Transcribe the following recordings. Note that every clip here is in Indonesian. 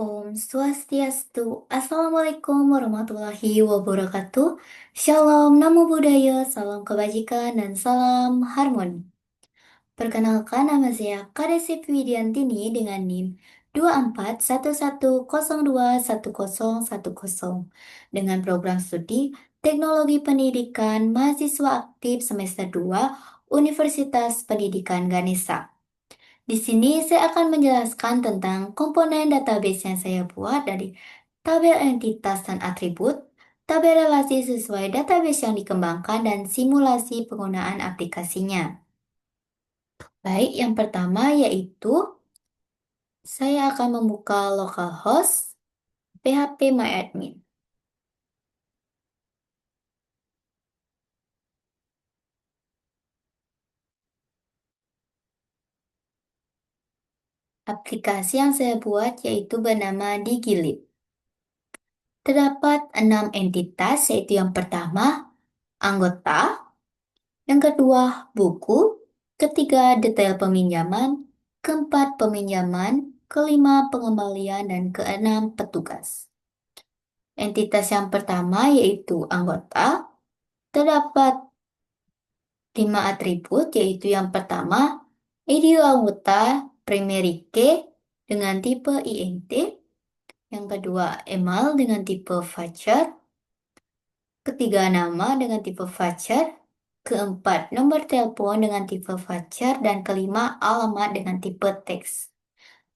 Om Swastiastu. Assalamualaikum warahmatullahi wabarakatuh. Shalom, namo buddhaya, salam kebajikan, dan salam harmoni. Perkenalkan, nama saya Kadesi Widiantini dengan NIM 2411021010 dengan program studi Teknologi Pendidikan Mahasiswa Aktif Semester 2 Universitas Pendidikan Ganesha. Di sini saya akan menjelaskan tentang komponen database yang saya buat dari tabel entitas dan atribut, tabel relasi sesuai database yang dikembangkan, dan simulasi penggunaan aplikasinya. Baik, yang pertama yaitu saya akan membuka localhost phpMyAdmin. Aplikasi yang saya buat yaitu bernama DigiLib. Terdapat 6 entitas, yaitu yang pertama, anggota, yang kedua, buku, ketiga, detail peminjaman, keempat, peminjaman, kelima, pengembalian, dan keenam, petugas. Entitas yang pertama yaitu anggota, terdapat 5 atribut, yaitu yang pertama, ID anggota primary key dengan tipe INT, yang kedua, email dengan tipe voucher, ketiga, nama dengan tipe voucher, keempat, nomor telepon dengan tipe voucher, dan kelima, alamat dengan tipe teks.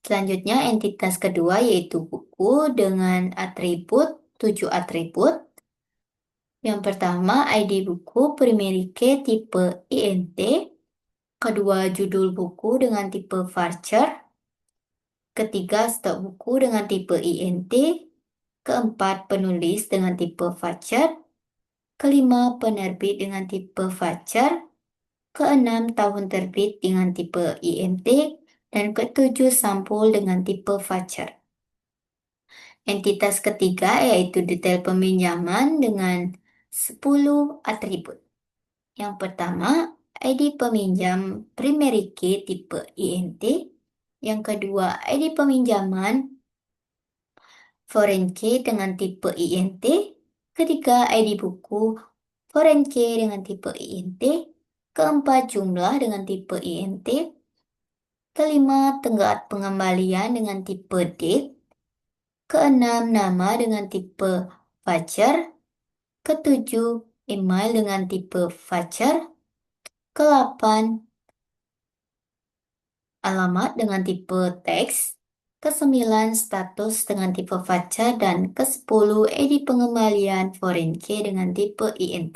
Selanjutnya, entitas kedua yaitu buku dengan atribut 7 atribut. Yang pertama, ID buku primary key tipe INT, kedua, judul buku dengan tipe voucher, ketiga, stok buku dengan tipe INT, keempat, penulis dengan tipe voucher, kelima, penerbit dengan tipe voucher, keenam, tahun terbit dengan tipe INT, dan ketujuh, sampul dengan tipe voucher. Entitas ketiga yaitu detail peminjaman dengan 10 atribut. Yang pertama, ID peminjam primary key tipe INT. Yang kedua, ID peminjaman foreign key dengan tipe INT. Ketiga, ID buku foreign key dengan tipe INT. Keempat, jumlah dengan tipe INT. Kelima, tenggat pengembalian dengan tipe date. Keenam, nama dengan tipe voucher. Ketujuh, email dengan tipe voucher. Kelapan, alamat dengan tipe teks. Kesembilan, status dengan tipe voucher. Dan kesepuluh, edit pengembalian foreign key dengan tipe INT.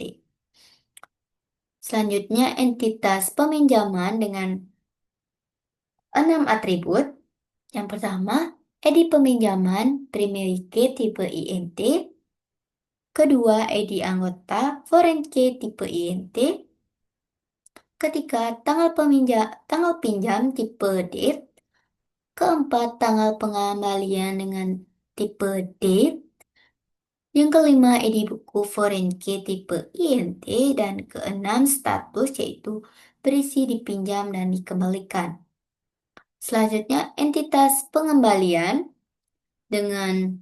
Selanjutnya, entitas peminjaman dengan 6 atribut. Yang pertama, edit peminjaman primary key tipe INT. Kedua, ID anggota foreign key tipe INT. Ketiga, tanggal pinjam tipe date. Keempat, tanggal pengembalian dengan tipe date. Yang kelima, ID buku foreign key tipe INT. Dan keenam, status yaitu berisi dipinjam dan dikembalikan. Selanjutnya, entitas pengembalian dengan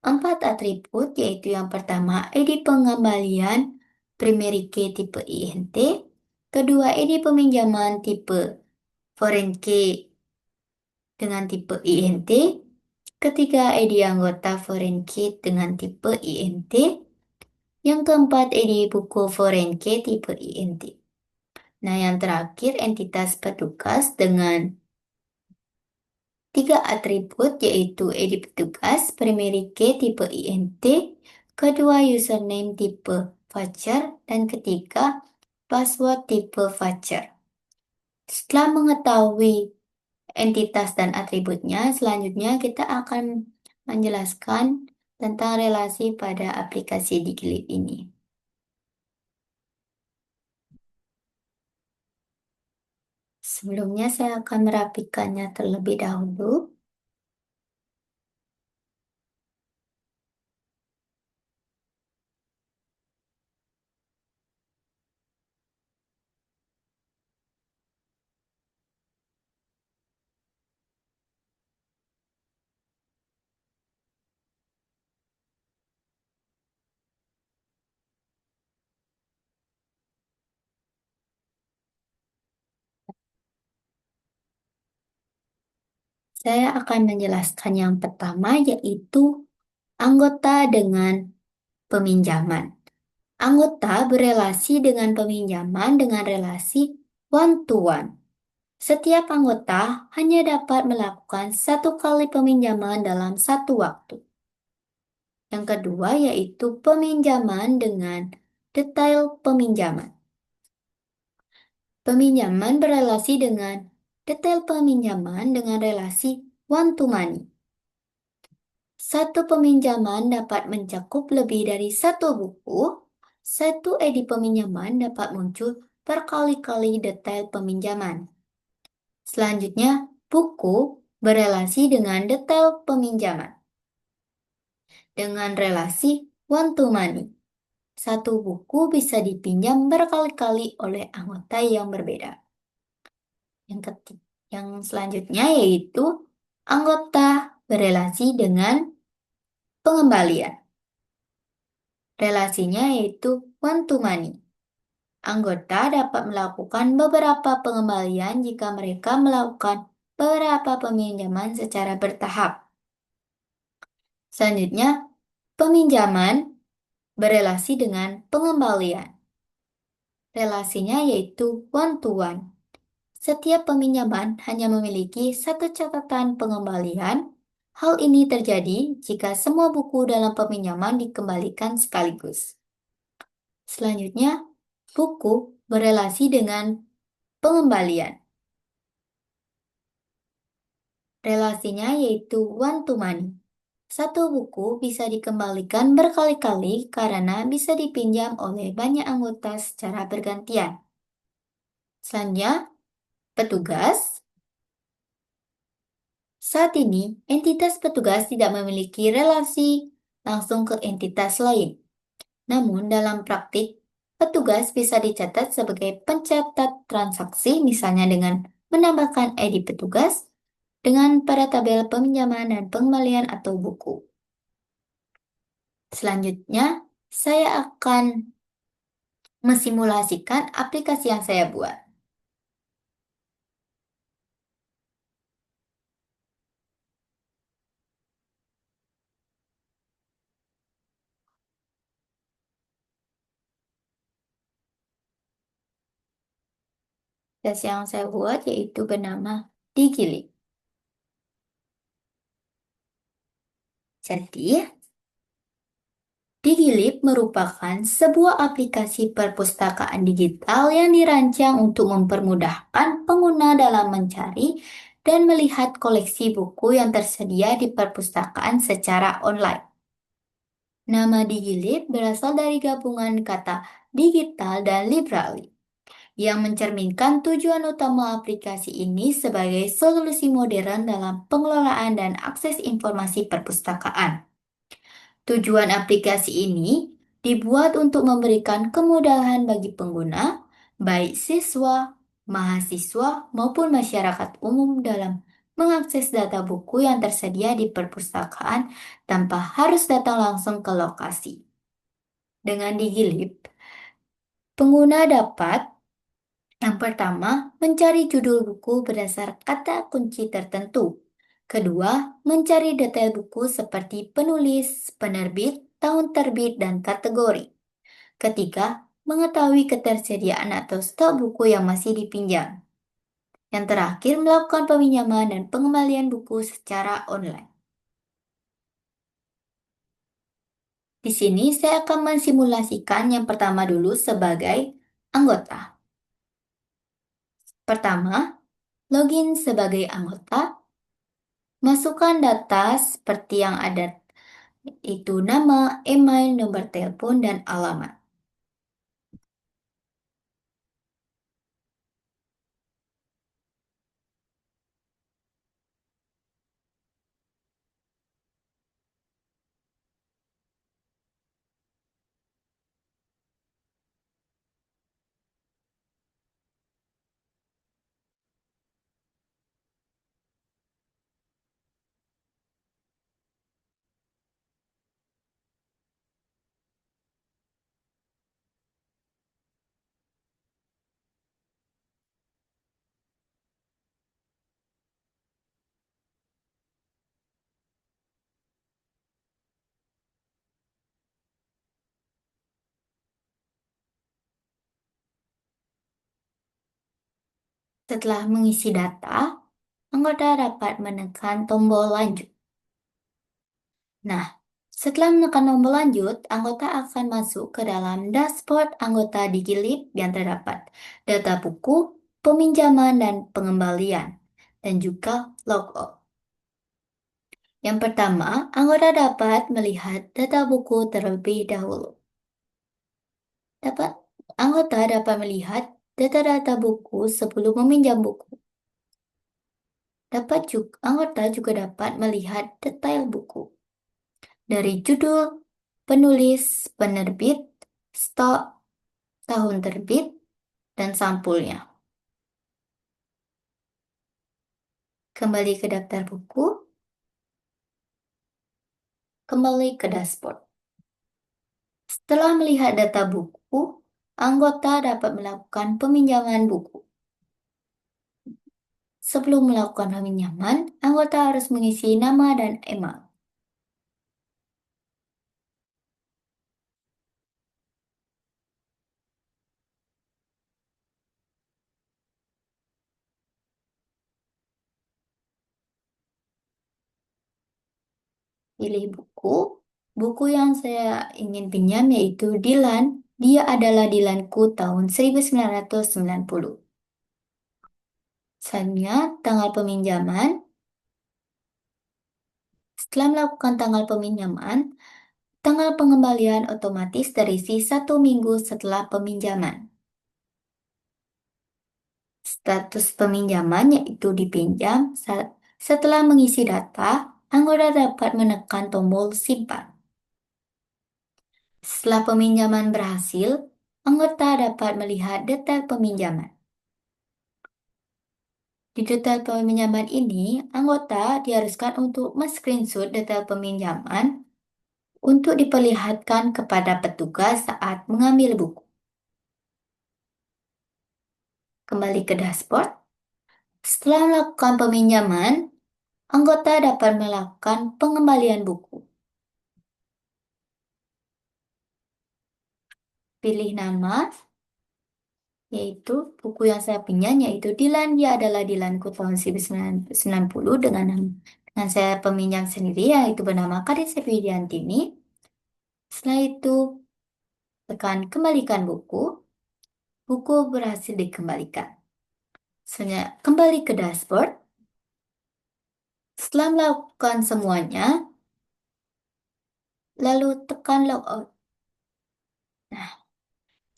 4 atribut, yaitu yang pertama, ID pengembalian primary key tipe INT. Kedua, ID peminjaman tipe foreign key dengan tipe INT. Ketiga, ID anggota foreign key dengan tipe INT. Yang keempat, ID buku foreign key tipe INT. Nah, yang terakhir, entitas petugas dengan 3 atribut, yaitu ID petugas primary key tipe INT. Kedua, username tipe voucher. Dan ketiga, password tipe voucher. Setelah mengetahui entitas dan atributnya, selanjutnya kita akan menjelaskan tentang relasi pada aplikasi DigiLib ini. Sebelumnya saya akan merapikannya terlebih dahulu. Saya akan menjelaskan yang pertama yaitu anggota dengan peminjaman. Anggota berelasi dengan peminjaman dengan relasi one to one. Setiap anggota hanya dapat melakukan satu kali peminjaman dalam satu waktu. Yang kedua yaitu peminjaman dengan detail peminjaman. Peminjaman berelasi dengan detail peminjaman dengan relasi one to money. Satu peminjaman dapat mencakup lebih dari satu buku. Satu edisi peminjaman dapat muncul berkali-kali detail peminjaman. Selanjutnya, buku berelasi dengan detail peminjaman dengan relasi one to money. Satu buku bisa dipinjam berkali-kali oleh anggota yang berbeda. Yang selanjutnya yaitu anggota berelasi dengan pengembalian. Relasinya yaitu one to money. Anggota dapat melakukan beberapa pengembalian jika mereka melakukan beberapa peminjaman secara bertahap. Selanjutnya, peminjaman berelasi dengan pengembalian. Relasinya yaitu one to one. Setiap peminjaman hanya memiliki satu catatan pengembalian. Hal ini terjadi jika semua buku dalam peminjaman dikembalikan sekaligus. Selanjutnya, buku berelasi dengan pengembalian. Relasinya yaitu one to money. Satu buku bisa dikembalikan berkali-kali karena bisa dipinjam oleh banyak anggota secara bergantian. Selanjutnya, petugas. Saat ini, entitas petugas tidak memiliki relasi langsung ke entitas lain. Namun, dalam praktik, petugas bisa dicatat sebagai pencatat transaksi, misalnya dengan menambahkan ID petugas dengan pada tabel peminjaman dan pengembalian atau buku. Selanjutnya, saya akan mensimulasikan aplikasi yang saya buat. Aplikasi yang saya buat yaitu bernama Digilib. Jadi, Digilib merupakan sebuah aplikasi perpustakaan digital yang dirancang untuk mempermudahkan pengguna dalam mencari dan melihat koleksi buku yang tersedia di perpustakaan secara online. Nama Digilib berasal dari gabungan kata digital dan library, yang mencerminkan tujuan utama aplikasi ini sebagai solusi modern dalam pengelolaan dan akses informasi perpustakaan. Tujuan aplikasi ini dibuat untuk memberikan kemudahan bagi pengguna, baik siswa, mahasiswa, maupun masyarakat umum dalam mengakses data buku yang tersedia di perpustakaan tanpa harus datang langsung ke lokasi. Dengan Digilib, pengguna dapat yang pertama, mencari judul buku berdasar kata kunci tertentu. Kedua, mencari detail buku seperti penulis, penerbit, tahun terbit, dan kategori. Ketiga, mengetahui ketersediaan atau stok buku yang masih dipinjam. Yang terakhir, melakukan peminjaman dan pengembalian buku secara online. Di sini saya akan mensimulasikan yang pertama dulu sebagai anggota. Pertama, login sebagai anggota. Masukkan data seperti yang ada, itu nama, email, nomor telepon, dan alamat. Setelah mengisi data, anggota dapat menekan tombol lanjut. Nah, setelah menekan tombol lanjut, anggota akan masuk ke dalam dashboard anggota Digilib yang terdapat data buku, peminjaman, dan pengembalian, dan juga logout. Yang pertama, anggota dapat melihat data buku terlebih dahulu. Dapat Anggota dapat melihat data-data buku sebelum meminjam buku. Anggota juga dapat melihat detail buku dari judul, penulis, penerbit, stok, tahun terbit, dan sampulnya. Kembali ke daftar buku, kembali ke dashboard. Setelah melihat data buku, anggota dapat melakukan peminjaman buku. Sebelum melakukan peminjaman, anggota harus mengisi nama dan email. Pilih buku. Buku yang saya ingin pinjam yaitu Dilan. Dia adalah Dilanku tahun 1990. Selanjutnya, tanggal peminjaman. Setelah melakukan tanggal peminjaman, tanggal pengembalian otomatis terisi 1 minggu setelah peminjaman. Status peminjaman yaitu dipinjam. Setelah mengisi data, anggota dapat menekan tombol simpan. Setelah peminjaman berhasil, anggota dapat melihat detail peminjaman. Di detail peminjaman ini, anggota diharuskan untuk men-screenshot detail peminjaman untuk diperlihatkan kepada petugas saat mengambil buku. Kembali ke dashboard. Setelah melakukan peminjaman, anggota dapat melakukan pengembalian buku. Pilih nama, yaitu buku yang saya pinjam, yaitu Dilan. Dia adalah Dilanku tahun 1990 dengan saya peminjam sendiri, yaitu bernama Kadis Widiantini. Setelah itu, tekan kembalikan buku. Buku berhasil dikembalikan. Selanjutnya, kembali ke dashboard. Setelah melakukan semuanya, lalu tekan logout. Nah,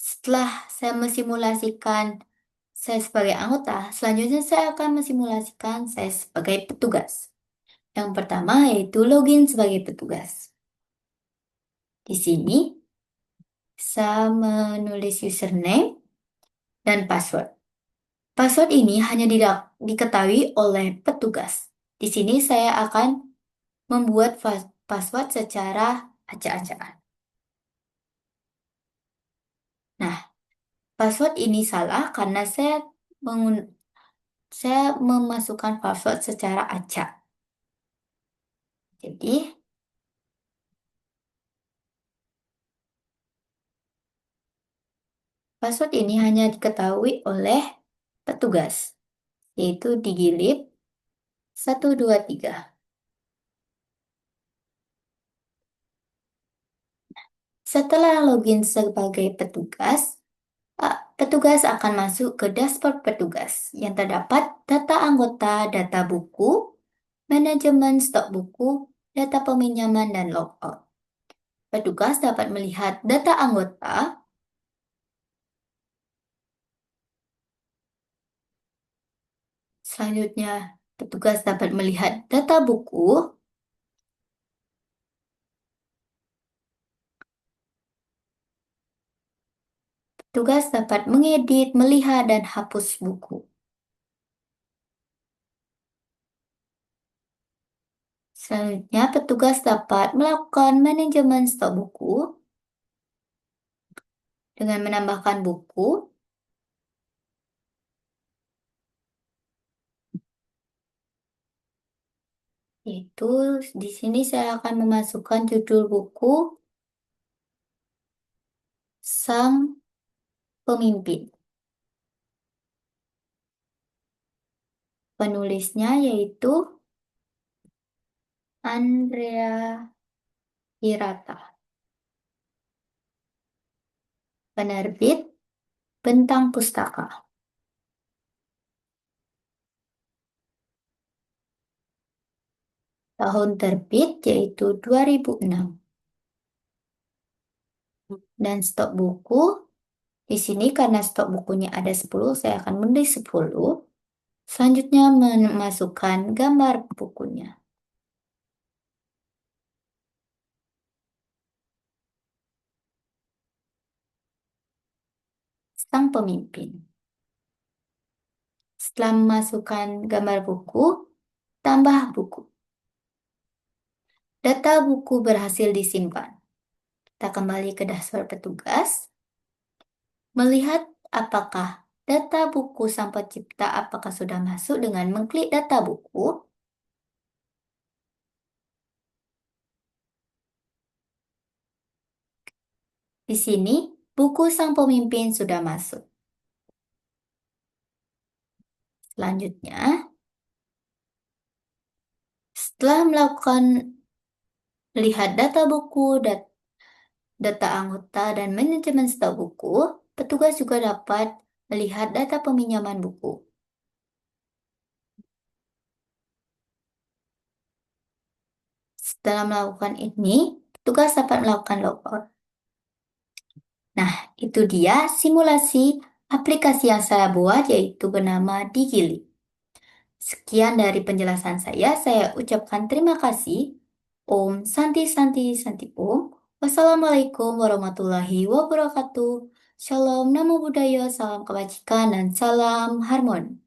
setelah saya mensimulasikan saya sebagai anggota, selanjutnya saya akan mensimulasikan saya sebagai petugas. Yang pertama yaitu login sebagai petugas. Di sini, saya menulis username dan password. Password ini hanya diketahui oleh petugas. Di sini saya akan membuat password secara acak-acakan. Nah, password ini salah karena saya memasukkan password secara acak. Jadi, password ini hanya diketahui oleh petugas, yaitu Digilib 123. Setelah login sebagai petugas, petugas akan masuk ke dashboard petugas yang terdapat data anggota, data buku, manajemen stok buku, data peminjaman, dan logout. Petugas dapat melihat data anggota. Selanjutnya, petugas dapat melihat data buku. Petugas dapat mengedit, melihat, dan hapus buku. Selanjutnya, petugas dapat melakukan manajemen stok buku dengan menambahkan buku. Yaitu di sini saya akan memasukkan judul buku Sang Pemimpin. Penulisnya yaitu Andrea Hirata. Penerbit Bentang Pustaka. Tahun terbit yaitu 2006. Dan stok buku, di sini karena stok bukunya ada 10, saya akan membeli 10. Selanjutnya memasukkan gambar bukunya. Sang pemimpin. Setelah memasukkan gambar buku, tambah buku. Data buku berhasil disimpan. Kita kembali ke dashboard petugas. Melihat apakah data buku sang pencipta apakah sudah masuk dengan mengklik data buku. Di sini, buku sang pemimpin sudah masuk. Selanjutnya, setelah melakukan lihat data buku, data anggota, dan manajemen stok buku, petugas juga dapat melihat data peminjaman buku. Setelah melakukan ini, petugas dapat melakukan logout. Nah, itu dia simulasi aplikasi yang saya buat yaitu bernama Digili. Sekian dari penjelasan saya ucapkan terima kasih. Om Santi Santi Santi Om. Wassalamualaikum warahmatullahi wabarakatuh. Shalom, namo buddhaya, salam kebajikan, dan salam harmoni.